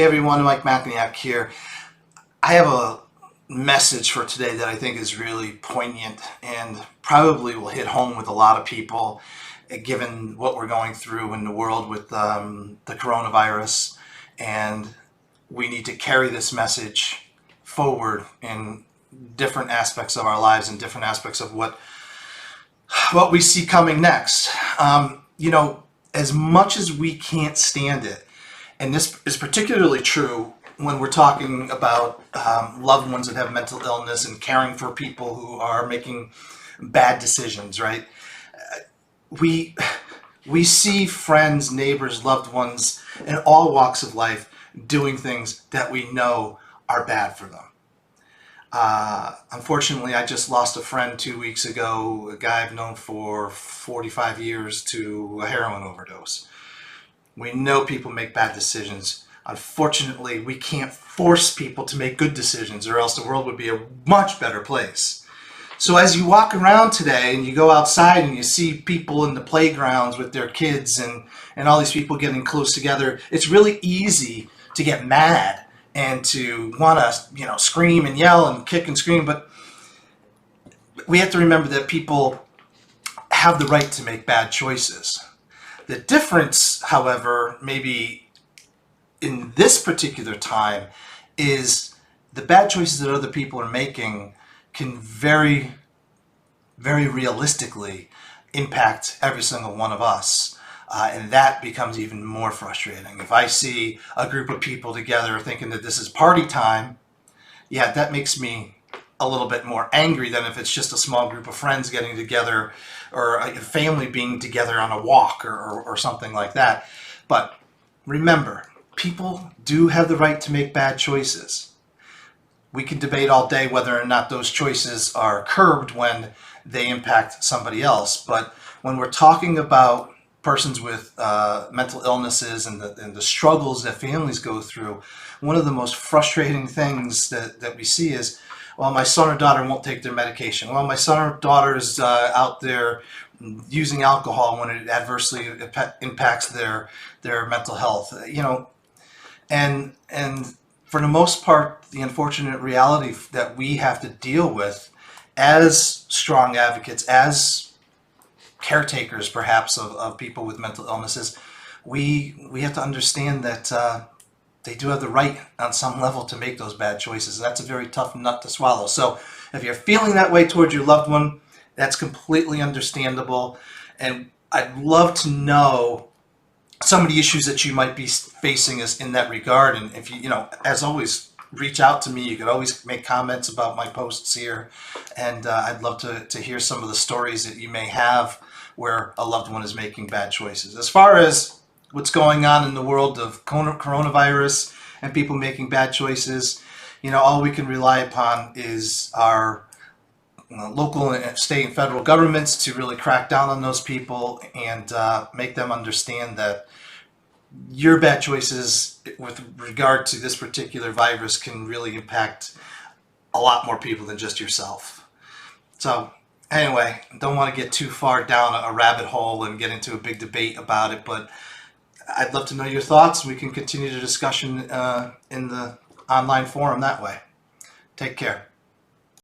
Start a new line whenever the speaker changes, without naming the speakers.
Hey everyone, Mike Macniak here. I have a message for today that I think is really poignant and probably will hit home with a lot of people given what we're going through in the world with the coronavirus. And we need to carry this message forward in different aspects of our lives and different aspects of what we see coming next. As much as we can't stand it, and this is particularly true when we're talking about loved ones that have mental illness and caring for people who are making bad decisions, right? We see friends, neighbors, loved ones in all walks of life doing things that we know are bad for them. Unfortunately, I just lost a friend 2 weeks ago, a guy I've known for 45 years, to a heroin overdose. We know people make bad decisions. Unfortunately, we can't force people to make good decisions, or else the world would be a much better place. So as you walk around today and you go outside and you see people in the playgrounds with their kids and all these people getting close together, it's really easy to get mad and to want to, scream and yell and kick and scream. But we have to remember that people have the right to make bad choices. The difference, however, maybe in this particular time, is the bad choices that other people are making can very, very realistically impact every single one of us. And that becomes even more frustrating. If I see a group of people together thinking that this is party time, yeah, that makes me a little bit more angry than if it's just a small group of friends getting together or a family being together on a walk or something like that. But remember, people do have the right to make bad choices. We can debate all day whether or not those choices are curbed when they impact somebody else. But when we're talking about persons with mental illnesses and the struggles that families go through, one of the most frustrating things that we see is, well, my son or daughter won't take their medication. Well, my son or daughter is out there using alcohol when it adversely impacts their mental health. And for the most part, the unfortunate reality that we have to deal with as strong advocates, as caretakers perhaps of people with mental illnesses, we have to understand that they do have the right on some level to make those bad choices. That's a very tough nut to swallow. So if you're feeling that way towards your loved one, that's completely understandable. And I'd love to know some of the issues that you might be facing in that regard. And if you, as always, reach out to me. You can always make comments about my posts here. And I'd love to hear some of the stories that you may have where a loved one is making bad choices. As far as what's going on in the world of coronavirus and people making bad choices, all we can rely upon is our local and state and federal governments to really crack down on those people and make them understand that your bad choices with regard to this particular virus can really impact a lot more people than just yourself. So anyway, don't want to get too far down a rabbit hole and get into a big debate about it, but I'd love to know your thoughts. We can continue the discussion in the online forum that way. Take care.